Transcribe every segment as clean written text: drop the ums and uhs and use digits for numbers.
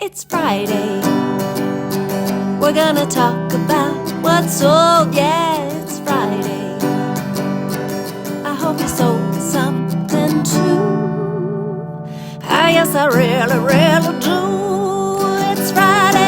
It's Friday. We're gonna talk about what's sold. Yeah, it's Friday. I hope you sold something too. Yes, I really, really do. It's Friday.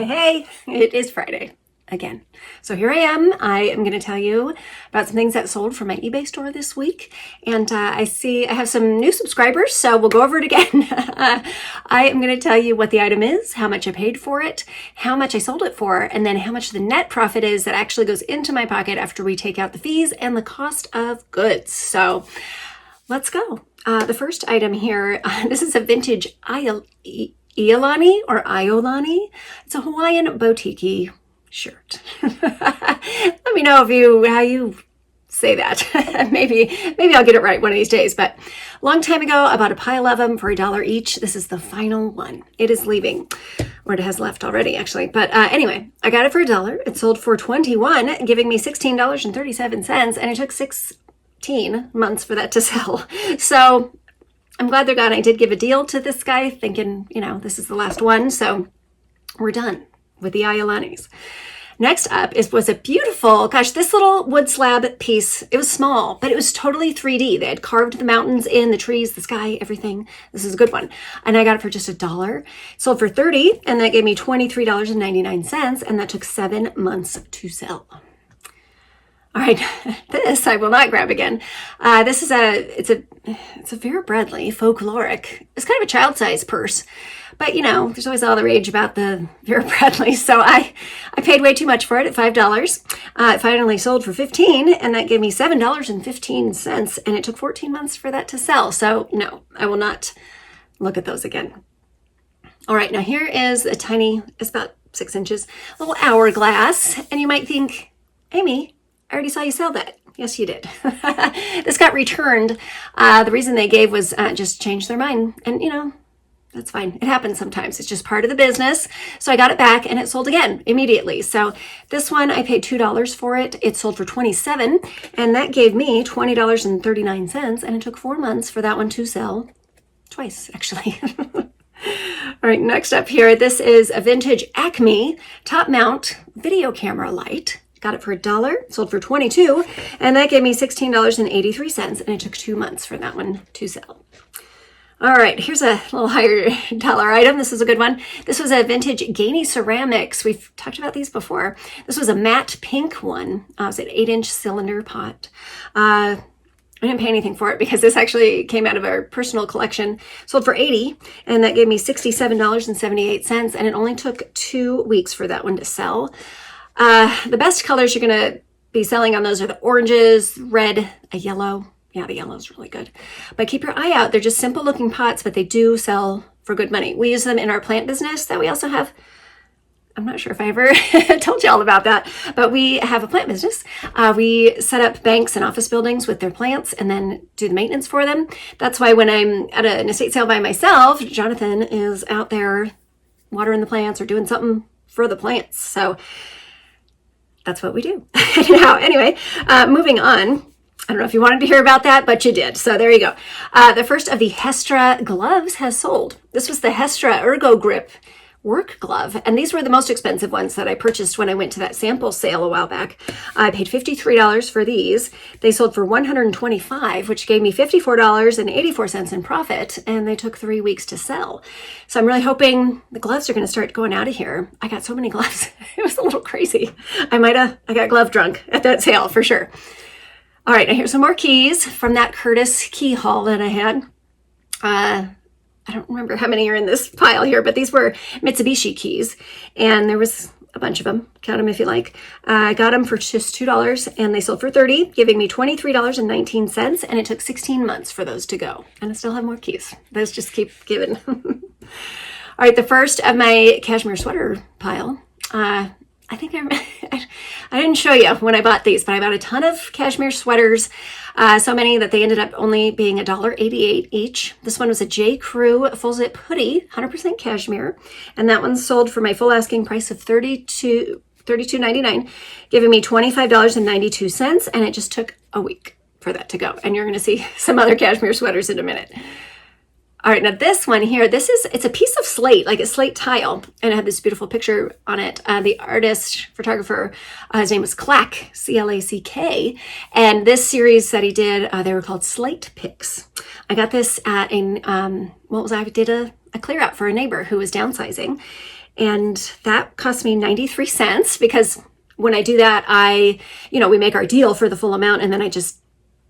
Hey, it is Friday again. So here I am. I am going to tell you about some things that sold from my eBay store this week. And I have some new subscribers, so we'll go over it again. I am going to tell you what the item is, how much I paid for it, how much I sold it for, and then how much the net profit is that actually goes into my pocket after we take out the fees and the cost of goods. So let's go. The first item here, this is a vintage Iolani or Iolani. It's a Hawaiian boutique shirt. Let me know how you say that. maybe I'll get it right one of these days. But a long time ago, I bought a pile of them for $1 each. This is the final one. It is leaving, or it has left already, actually. But anyway, I got it for $1. It sold for $21, giving me $16.37, and it took 16 months for that to sell. So I'm glad they're gone. I did give a deal to this guy, thinking, this is the last one. So we're done with the Iolanis. Next up was a beautiful, this little wood slab piece. It was small, but it was totally 3D. They had carved the mountains in, the trees, the sky, everything. This is a good one. And I got it for just $1. It sold for $30, and that gave me $23.99, and that took 7 months to sell. All right, this I will not grab again. This is it's a Vera Bradley folkloric. It's kind of a child-sized purse, but there's always all the rage about the Vera Bradley. So I paid way too much for it at $5. It finally sold for $15, and that gave me $7.15, and it took 14 months for that to sell. So no, I will not look at those again. All right, now here is a tiny, it's about 6 inches, little hourglass, and you might think, Amy, I already saw you sell that. Yes, you did. This got returned. The reason they gave was just change their mind. And, that's fine. It happens sometimes. It's just part of the business. So I got it back and it sold again immediately. So this one, I paid $2 for it. It sold for $27, and that gave me $20.39. And it took 4 months for that one to sell twice, actually. All right, next up here, this is a vintage Acme top mount video camera light. Got it for $1, sold for $22, and that gave me $16.83, and it took 2 months for that one to sell. All right, here's a little higher dollar item. This is a good one. This was a vintage Gainey Ceramics. We've talked about these before. This was a matte pink one. It was an 8-inch cylinder pot. I didn't pay anything for it because this actually came out of our personal collection. Sold for $80, and that gave me $67.78, and it only took 2 weeks for that one to sell. The best colors you're going to be selling on those are the oranges, red, a yellow. Yeah, the yellow is really good. But keep your eye out. They're just simple looking pots, but they do sell for good money. We use them in our plant business that we also have. I'm not sure if I ever told you all about that, but we have a plant business. We set up banks and office buildings with their plants and then do the maintenance for them. That's why when I'm at an estate sale by myself, Jonathan is out there watering the plants or doing something for the plants. So that's what we do. Now, anyway, moving on. I don't know if you wanted to hear about that, but you did. So there you go. The first of the Hestra gloves has sold. This was the Hestra Ergo Grip work glove. And these were the most expensive ones that I purchased when I went to that sample sale a while back. I paid $53 for these. They sold for $125, which gave me $54.84 in profit. And they took 3 weeks to sell. So I'm really hoping the gloves are going to start going out of here. I got so many gloves. It was a little crazy. I got glove drunk at that sale for sure. All right, now here's some more keys from that Curtis key haul that I had. I don't remember how many are in this pile here, but these were Mitsubishi keys, and there was a bunch of them. Count them if you like. I got them for just $2, and they sold for $30, giving me $23.19, and it took 16 months for those to go. And I still have more keys. Those just keep giving. All right, the first of my cashmere sweater pile. I think I didn't show you when I bought these, but I bought a ton of cashmere sweaters, so many that they ended up only being $1.88 each. This one was a J. Crew full zip hoodie, 100% cashmere, and that one sold for my full asking price of $32.99, giving me $25.92, and it just took a week for that to go. And you're going to see some other cashmere sweaters in a minute. All right, now this one here, it's a piece of slate, like a slate tile, and it had this beautiful picture on it. The artist, photographer, his name was Clack, C-L-A-C-K, and this series that he did, they were called Slate Picks. I got this at I did a clear out for a neighbor who was downsizing, and that cost me 93 cents because when I do that, we make our deal for the full amount, and then I just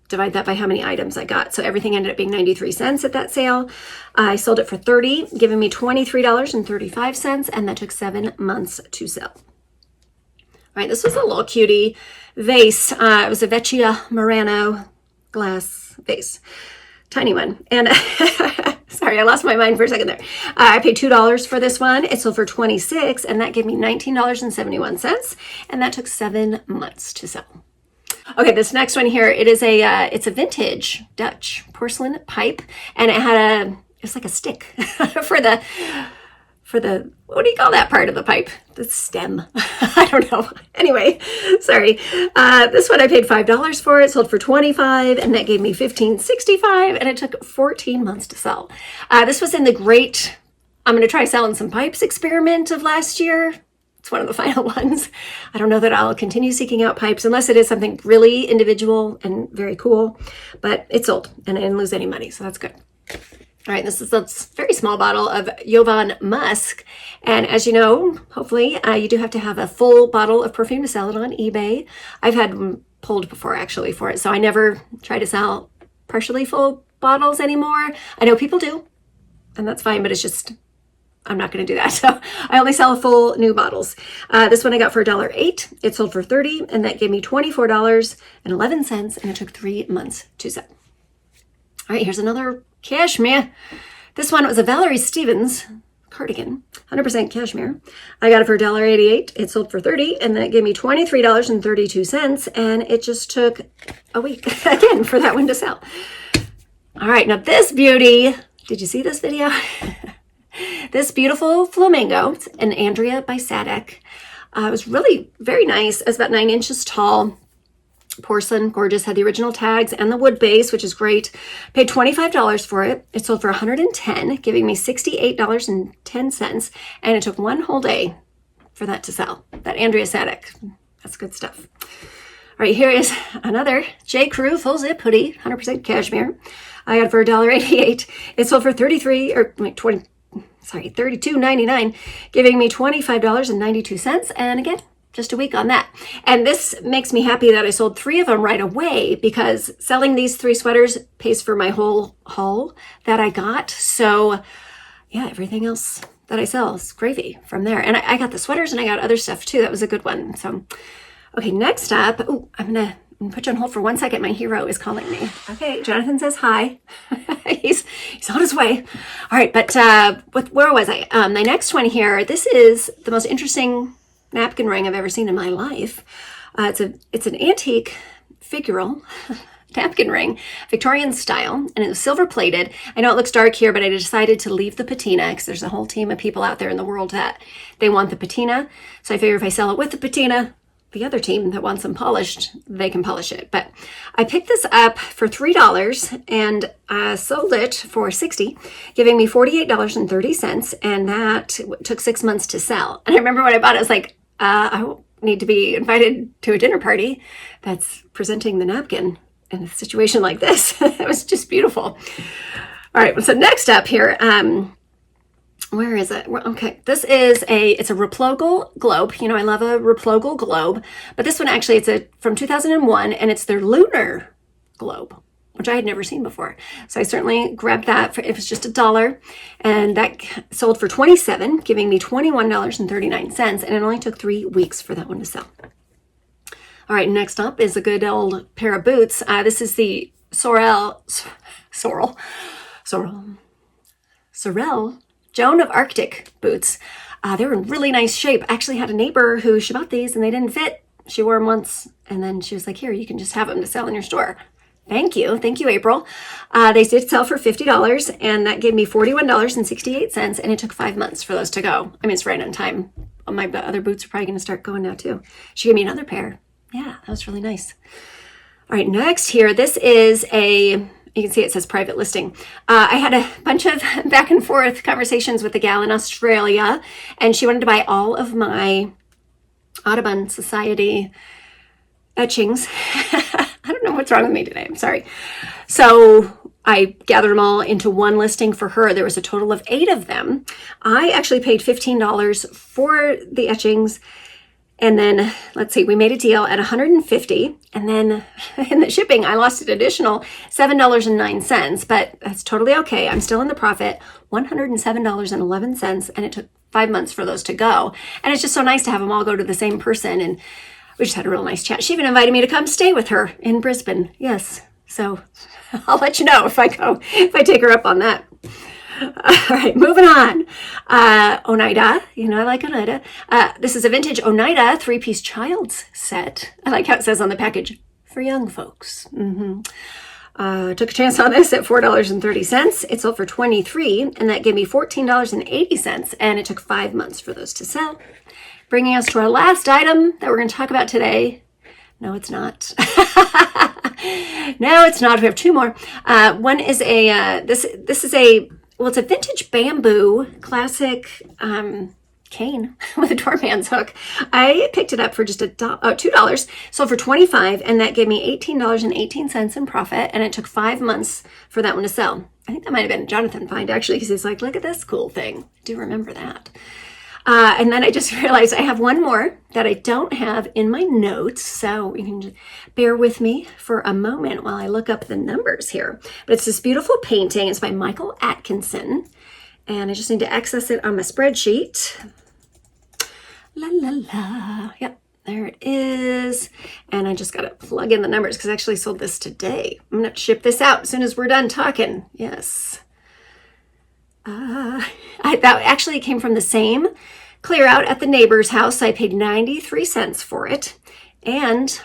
divide that by how many items I got. So everything ended up being 93 cents at that sale. I sold it for $30, giving me $23.35, and that took 7 months to sell. All right, this was a little cutie vase. It was a Vecchia Murano glass vase. Tiny one. And sorry, I lost my mind for a second there. I paid $2 for this one. It sold for $26, and that gave me $19.71, and that took 7 months to sell. Okay, this next one here, it's a vintage Dutch porcelain pipe, and it's like a stick for the, what do you call that part of the pipe? The stem. I don't know. Anyway, sorry. This one I paid $5 for. It sold for $25, and that gave me $15.65, and it took 14 months to sell. This was in the great, I'm going to try selling some pipes experiment of last year. It's one of the final ones. I don't know that I'll continue seeking out pipes unless it is something really individual and very cool, but it sold and I didn't lose any money, so that's good. All right, this is a very small bottle of Jovan Musk. And as you know, hopefully, you do have to have a full bottle of perfume to sell it on eBay. I've had them pulled before actually for it, so I never try to sell partially full bottles anymore. I know people do, and that's fine, but it's just, I'm not going to do that. So I only sell full new bottles. This one I got for $1.08. It sold for $30, and that gave me $24.11, and it took 3 months to sell. All right, here's another cashmere. This one was a Valerie Stevens cardigan, 100% cashmere. I got it for $1.88. It sold for $30, and that gave me $23.32, and it just took a week again for that one to sell. All right, now this beauty, did you see this video? This beautiful flamingo, it's an Andrea by Sadek. It was really very nice. It was about 9 inches tall. Porcelain, gorgeous, had the original tags and the wood base, which is great. Paid $25 for it. It sold for $110, giving me $68.10, and it took 1 whole day for that to sell. That Andrea Sadek, that's good stuff. All right, here is another J. Crew full zip hoodie, 100% cashmere. I got it for $1.88. It sold for $32.99, giving me $25.92, and again, just a week on that. And this makes me happy that I sold 3 of them right away because selling these 3 sweaters pays for my whole haul that I got. So yeah, everything else that I sell is gravy from there. And I got the sweaters and I got other stuff too. That was a good one. So, okay, next up, I'm gonna put you on hold for 1 second. My hero is calling me. Okay, Jonathan says hi. he's on his way. All right, but where was I? The next one here, this is the most interesting napkin ring I've ever seen in my life. It's an antique figural napkin ring, Victorian style, and it was silver plated. I know it looks dark here, but I decided to leave the patina because there's a whole team of people out there in the world that they want the patina. So I figure if I sell it with the patina, the other team that wants them polished, they can polish it. But I picked this up for $3 and sold it for $60, giving me $48.30, and that took 6 months to sell. And I remember when I bought it, I was like, I need to be invited to a dinner party that's presenting the napkin in a situation like this. It was just beautiful. All right, so next up here, where is it? Okay, this is it's a Replogle globe. You know, I love a Replogle globe, but this one actually, it's from 2001, and it's their lunar globe, which I had never seen before. So I certainly grabbed that. It was just $1, and that sold for $27, giving me $21.39, and it only took 3 weeks for that one to sell. All right, next up is a good old pair of boots. This is the Sorel Joan of Arctic boots. They were in really nice shape. I actually had a neighbor who she bought these and they didn't fit. She wore them once and then she was like, here, you can just have them to sell in your store. Thank you, April. They did sell for $50, and that gave me $41.68, and it took 5 months for those to go. I mean, it's right on time. My other boots are probably going to start going now too. She gave me another pair. Yeah, that was really nice. All right, next here, this is a You can see it says private listing. I had a bunch of back and forth conversations with a gal in Australia, and she wanted to buy all of my Audubon Society etchings. I don't know what's wrong with me today. I'm sorry. So I gathered them all into one listing for her. There was a total of 8 of them. I actually paid $15 for the etchings. And then, let's see, we made a deal at $150. And then in the shipping, I lost an additional $7.09. But that's totally okay. I'm still in the profit, $107.11. And it took 5 months for those to go. And it's just so nice to have them all go to the same person. And we just had a real nice chat. She even invited me to come stay with her in Brisbane. Yes. So I'll let you know if I take her up on that. All right, moving on. Oneida, I like Oneida. This is a vintage Oneida 3-piece child's set. I like how it says on the package, for young folks. Took a chance on this at $4.30. It sold for $23, and that gave me $14.80, and it took 5 months for those to sell. Bringing us to our last item that we're going to talk about today. No, it's not. No, it's not. We have 2 more. One is it's a vintage bamboo classic cane with a doorman's hook. I picked it up for just $2, sold for $25, and that gave me $18.18 in profit, and it took 5 months for that one to sell. I think that might have been a Jonathan find, actually, because he's like, look at this cool thing. I do remember that. And then I just realized I have one more that I don't have in my notes, so you can just bear with me for a moment while I look up the numbers here. But it's this beautiful painting. It's by Michael Atkinson, and I just need to access it on my spreadsheet. La, la, la. Yep, there it is. And I just got to plug in the numbers because I actually sold this today. I'm going to ship this out as soon as we're done talking. Yes. That actually came from the same clear out at the neighbor's house. I paid 93 cents for it, and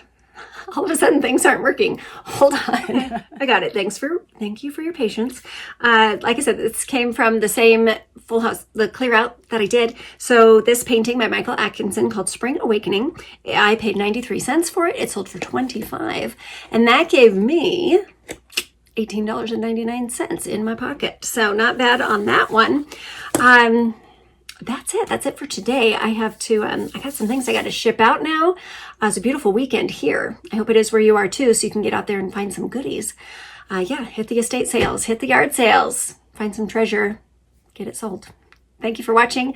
all of a sudden things aren't working. Hold on. I got it. Thank you for your patience. Like I said, this came from the same full house, the clear out that I did. So this painting by Michael Atkinson called Spring Awakening, I paid 93 cents for it. It sold for 25, and that gave me $18.99 in my pocket. So not bad on that one. That's it. That's it for today. I have to, I got some things I got to ship out now. It's a beautiful weekend here. I hope it is where you are too, so you can get out there and find some goodies. Hit the estate sales, hit the yard sales, find some treasure, get it sold. Thank you for watching.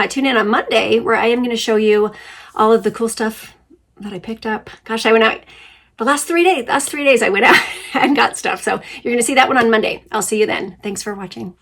Tune in on Monday where I am going to show you all of the cool stuff that I picked up. Gosh, I went out the last 3 days I went out and got stuff. So you're going to see that one on Monday. I'll see you then. Thanks for watching.